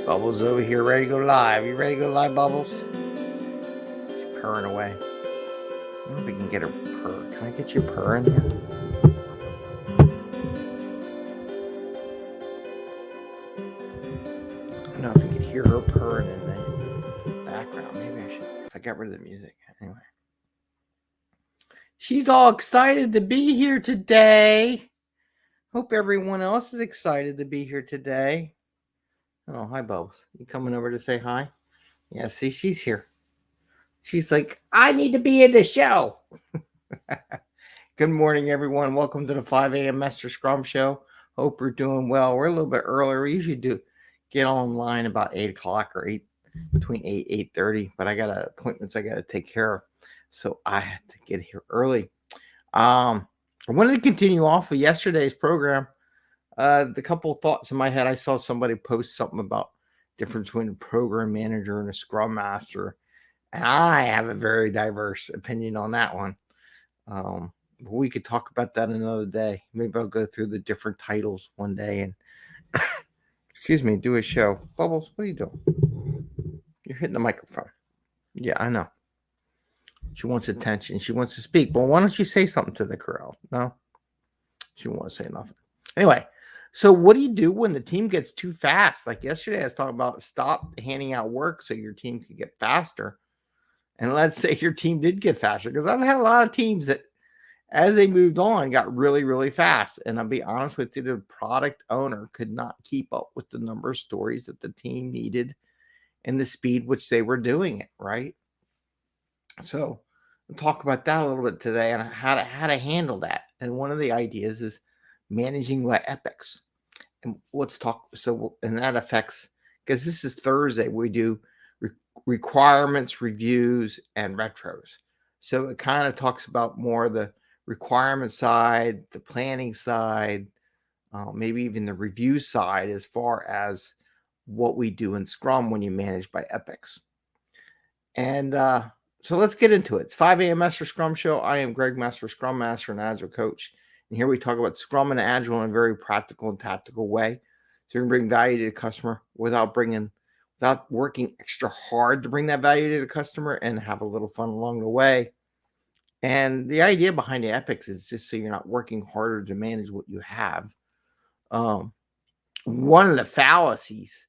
Bubbles over here, ready to go live. You ready to go live, Bubbles? She's purring away. I don't know if we can get her purr. Can I get your purr in here? I don't know if you can hear her purring in the background. Maybe I should, if I got rid of the music. Anyway. She's all excited to be here today. Hope everyone else is excited to be here today. Oh, hi, Bubbles. You coming over to say hi? Yeah, see, she's here. She's like, I need to be in the show. Good morning, everyone. Welcome to the 5 a.m. Mester Scrum Show. Hope you're doing well. We're a little bit earlier. We usually do get online about 8 o'clock or 8, between 8, 8:30, but I got appointments I got to take care of. So I had to get here early. I wanted to continue off of yesterday's program. The couple of thoughts in my head, I saw somebody post something about difference between a program manager and a scrum master. And I have a very diverse opinion on that one. We could talk about that another day. Maybe I'll go through the different titles one day and excuse me, do a show. Bubbles, what are you doing? You're hitting the microphone. Yeah, I know. She wants attention. She wants to speak. Well, why don't you say something to the crowd? No, she won't say nothing. Anyway, so what do you do when the team gets too fast? Like yesterday, I was talking about stop handing out work so your team can get faster. And let's say your team did get faster, because I've had a lot of teams that as they moved on, got really, really fast. And I'll be honest with you, the product owner could not keep up with the number of stories that the team needed and the speed which they were doing it, right? So we'll talk about that a little bit today and how to handle that. And one of the ideas is managing by epics. And let's talk. So, and that affects, because this is Thursday, we do requirements, reviews, and retros. So it kind of talks about more the requirement side, the planning side, maybe even the review side, as far as what we do in Scrum when you manage by epics. And so let's get into it. It's 5 a.m. Mester Scrum Show. I am Greg Mester, Scrum Master and Agile Coach. And here we talk about Scrum and Agile in a very practical and tactical way. So you can bring value to the customer without working extra hard to bring that value to the customer, and have a little fun along the way. And the idea behind the epics is just so you're not working harder to manage what you have. One of the fallacies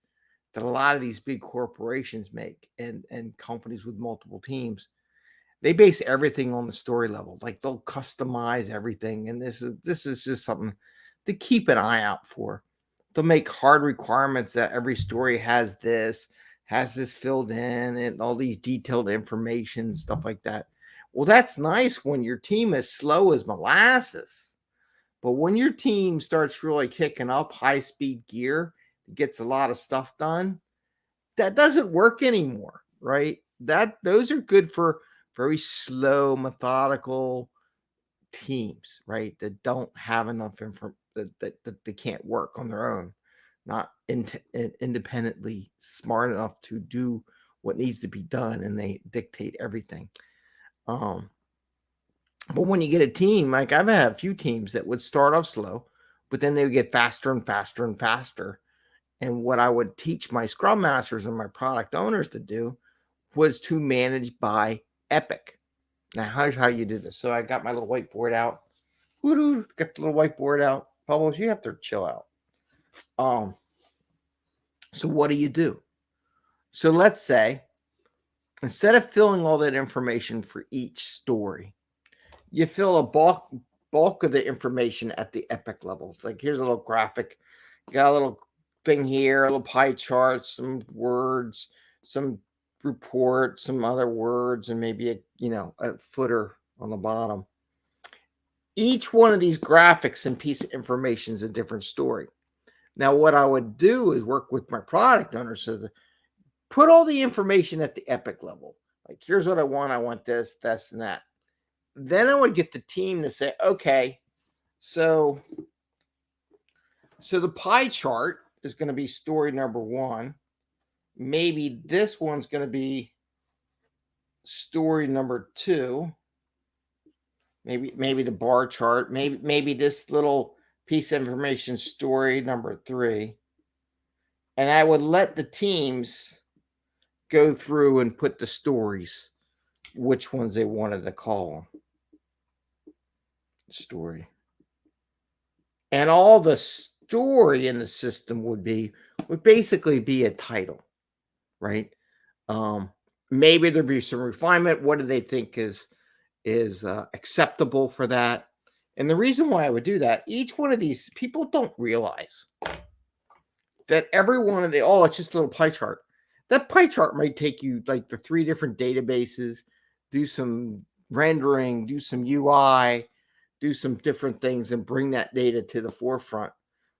that a lot of these big corporations make, and companies with multiple teams, they base everything on the story level. Like they'll customize everything. And this is just something to keep an eye out for. They'll make hard requirements that every story has this filled in, and all these detailed information, stuff like that. Well, that's nice when your team is slow as molasses. But when your team starts really kicking up high speed gear, gets a lot of stuff done, that doesn't work anymore, right? Those are good for very slow, methodical teams, right? That don't have enough information, that they can't work on their own, not independently smart enough to do what needs to be done, and they dictate everything. But when you get a team, like I've had a few teams that would start off slow, but then they would get faster and faster and faster. And what I would teach my Scrum Masters and my product owners to do was to manage by epic. Now, here's how you do this. So I got my little whiteboard out. Woo-hoo, got the little whiteboard out. Bubbles, you have to chill out. So what do? So let's say, instead of filling all that information for each story, you fill a bulk of the information at the epic levels. Like here's a little graphic. You got a little thing here, a little pie chart, some words, some report, some other words, and maybe a footer on the bottom. Each one of these graphics and piece of information is a different story. Now, what I would do is work with my product owner to put all the information at the epic level. Like, here's what I want. I want this, and that. Then I would get the team to say, okay, so the pie chart is going to be story number 1. Maybe this one's going to be story number 2. Maybe the bar chart. Maybe this little piece of information, story number 3. And I would let the teams go through and put the stories, which ones they wanted to call story. And all the story in the system would basically be a title, right? Maybe there'd be some refinement. What do they think is acceptable for that? And the reason why I would do that, each one of these people don't realize that every one of it's just a little pie chart. That pie chart might take you like the 3 different databases, do some rendering, do some UI, do some different things and bring that data to the forefront.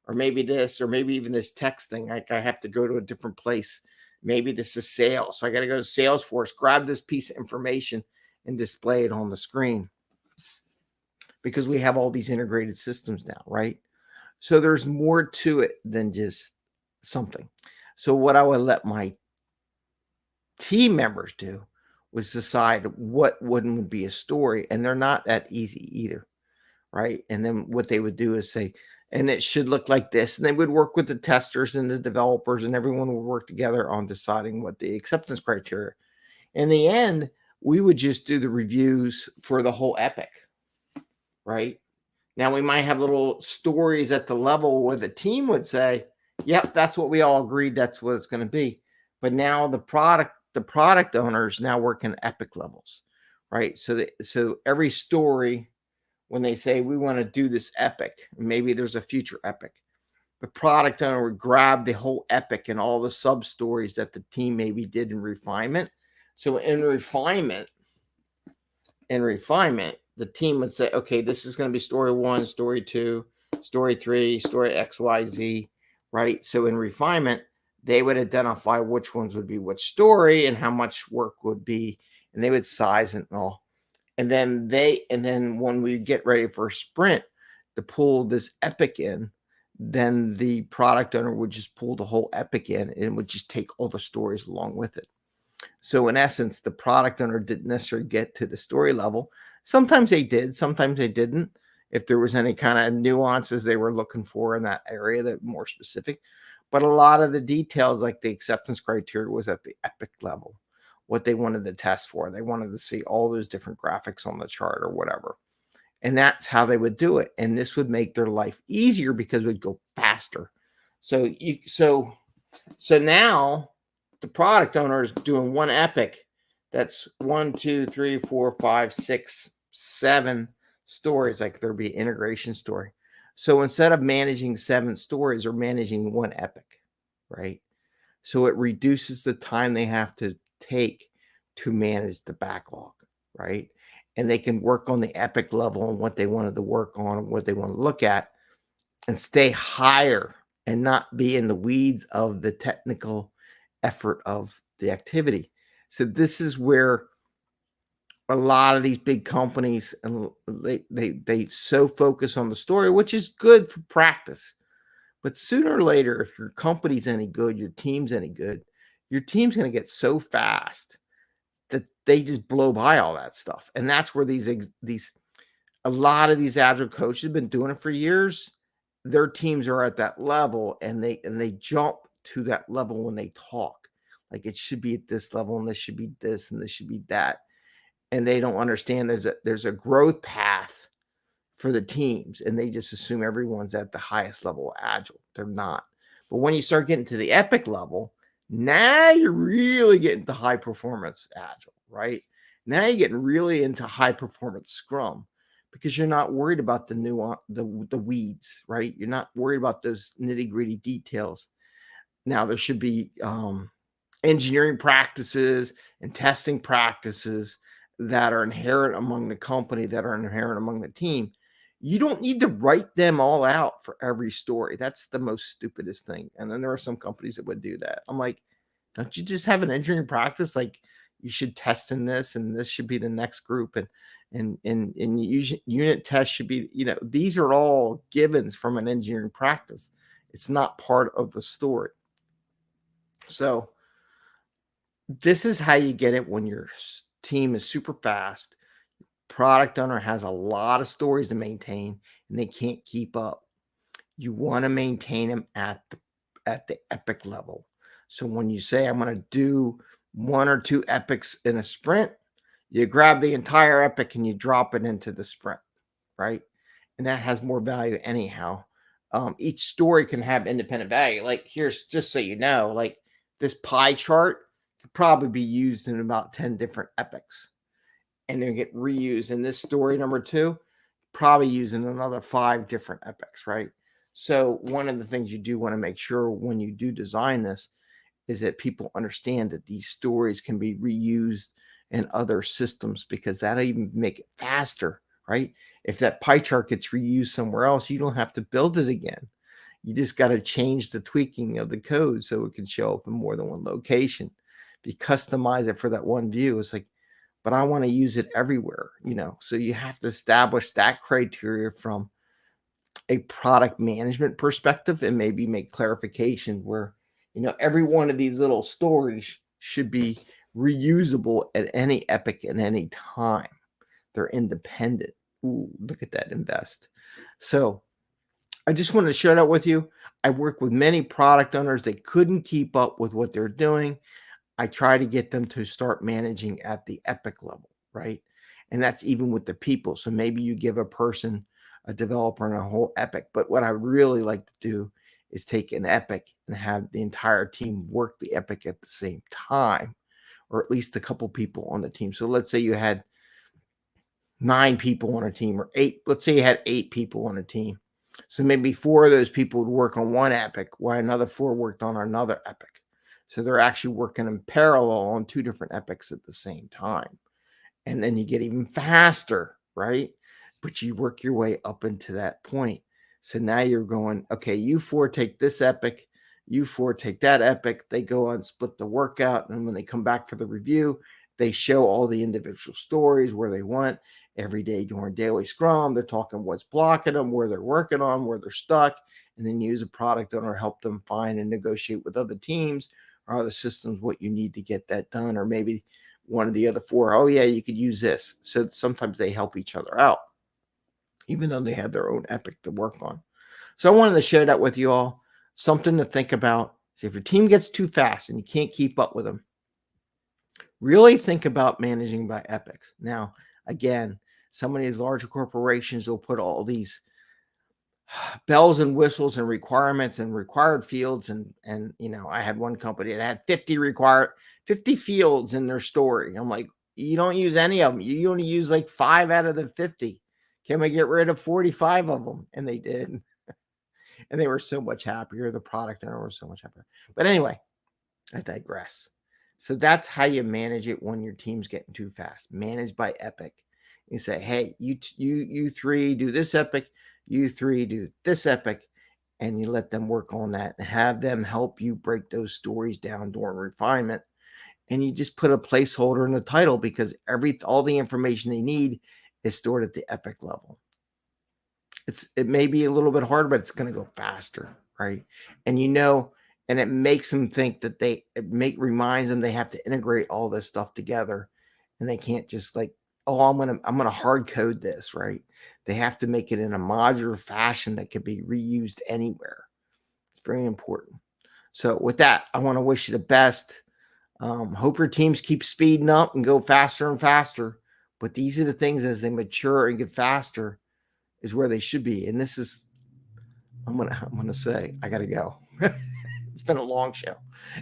Or maybe this, or maybe even this text thing. Like I have to go to a different place. Maybe this is sales. So I got to go to Salesforce, grab this piece of information and display it on the screen because we have all these integrated systems now, right? So there's more to it than just something. So what I would let my team members do was decide what would be a story, and they're not that easy either, right? And then what they would do is say, and it should look like this, and they would work with the testers and the developers, and everyone would work together on deciding what the acceptance criteria. In the end, we would just do the reviews for the whole epic, right? Now we might have little stories at the level where the team would say, "Yep, that's what we all agreed. That's what it's going to be." But now the product owners now work in epic levels, right? So every story, when they say we want to do this epic, maybe there's a future epic, the product owner would grab the whole epic and all the sub stories that the team maybe did in refinement. So in refinement, the team would say, okay, this is going to be story 1, story 2, story 3, story XYZ, right? So in refinement, they would identify which ones would be which story and how much work would be, and they would size it and all. And then when we get ready for a sprint to pull this epic in, then the product owner would just pull the whole epic in and would just take all the stories along with it. So in essence, the product owner didn't necessarily get to the story level. Sometimes they did, sometimes they didn't. If there was any kind of nuances they were looking for in that area that more specific. But a lot of the details, like the acceptance criteria, was at the epic level, what they wanted to test for. They wanted to see all those different graphics on the chart or whatever. And that's how they would do it. And this would make their life easier because it would go faster. So now the product owner is doing one epic. That's 1, 2, 3, 4, 5, 6, 7 stories. Like there'd be integration story. So instead of managing 7 stories, they're managing one epic, right? So it reduces the time they have to take to manage the backlog, right? And they can work on the epic level and what they wanted to work on and what they want to look at and stay higher and not be in the weeds of the technical effort of the activity. So this is where a lot of these big companies, and they so focus on the story, which is good for practice. But sooner or later, if your company's any good, your team's any good, your team's going to get so fast that they just blow by all that stuff. And that's where a lot of these agile coaches have been doing it for years. Their teams are at that level, and they jump to that level when they talk. Like it should be at this level, and this should be this, and this should be that. And they don't understand there's a growth path for the teams, and they just assume everyone's at the highest level of agile. They're not. But when you start getting to the epic level, now you're really getting to high performance agile, right? Now you're getting really into high performance Scrum because you're not worried about the nuance, the weeds, right? You're not worried about those nitty gritty details. Now there should be engineering practices and testing practices that are inherent among the company, that are inherent among the team. You don't need to write them all out for every story. That's the most stupidest thing. And then there are some companies that would do that. I'm like, don't you just have an engineering practice? Like you should test in this, and this should be the next group, and unit tests should be, these are all givens from an engineering practice. It's not part of the story. So this is how you get it when your team is super fast. Product owner has a lot of stories to maintain and they can't keep up. You want to maintain them at at the epic level. So when you say, I'm going to do 1 or 2 epics in a sprint, you grab the entire epic and you drop it into the sprint, right? And that has more value anyhow. Each story can have independent value. Like here's just so you know, like this pie chart could probably be used in about 10 different epics, and they get reused in this story number 2, probably using another 5 different epics, right? So one of the things you do want to make sure when you do design this is that people understand that these stories can be reused in other systems, because that'll even make it faster, right? If that pie chart gets reused somewhere else, you don't have to build it again. You just got to change the tweaking of the code so it can show up in more than one location. If you customize it for that one view, it's like, but I want to use it everywhere, So you have to establish that criteria from a product management perspective, and maybe make clarification where, every one of these little stories should be reusable at any epic at any time. They're independent. Ooh, look at that, invest. So I just wanted to share that with you. I work with many product owners. They couldn't keep up with what they're doing. I try to get them to start managing at the epic level, right? And that's even with the people. So maybe you give a person, a developer, and a whole epic. But what I really like to do is take an epic and have the entire team work the epic at the same time, or at least a couple people on the team. So let's say you had 9 people on a team, or 8. Let's say you had 8 people on a team. So maybe 4 of those people would work on one epic while another 4 worked on another epic. So they're actually working in parallel on 2 different epics at the same time. And then you get even faster, right? But you work your way up into that point. So now you're going, okay, you 4 take this epic, you 4 take that epic. They go on, split the workout. And when they come back for the review, they show all the individual stories where they want. Every day during daily Scrum, they're talking what's blocking them, where they're working on, where they're stuck, and then use a product owner to help them find and negotiate with other teams or other systems what you need to get that done. Or maybe one of the other 4, oh yeah, you could use this. So sometimes they help each other out, even though they have their own epic to work on. So I wanted to share that with you all. Something to think about. So if your team gets too fast and you can't keep up with them, really think about managing by epics. Now, again, some of these larger corporations will put all these bells and whistles and requirements and required fields. And I had one company that had 50 fields in their story. I'm like, you don't use any of them. You only use like 5 out of the 50. Can we get rid of 45 of them? And they did. And they were so much happier. The product owner was so much happier. But anyway, I digress. So that's how you manage it when your team's getting too fast. Manage by epic. You say, hey, you 3 do this epic, you 3 do this epic, and you let them work on that and have them help you break those stories down during refinement. And you just put a placeholder in the title, because all the information they need is stored at the epic level. It may be a little bit hard, but it's going to go faster, right? And and it makes them think that reminds them they have to integrate all this stuff together, and they can't just like, oh, I'm gonna hard code this, right? They have to make it in a modular fashion that can be reused anywhere. It's very important. So with that, I want to wish you the best. Hope your teams keep speeding up and go faster and faster. But these are the things, as they mature and get faster, is where they should be. And this is, I'm gonna say, I gotta go. It's been a long show.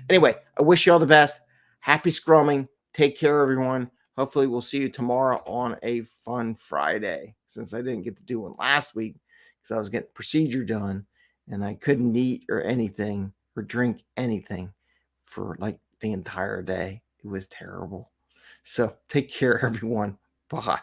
Anyway, I wish you all the best. Happy scrumming. Take care, everyone. Hopefully we'll see you tomorrow on a fun Friday, since I didn't get to do one last week because I was getting procedure done and I couldn't eat or anything or drink anything for like the entire day. It was terrible. So take care, everyone. Bye.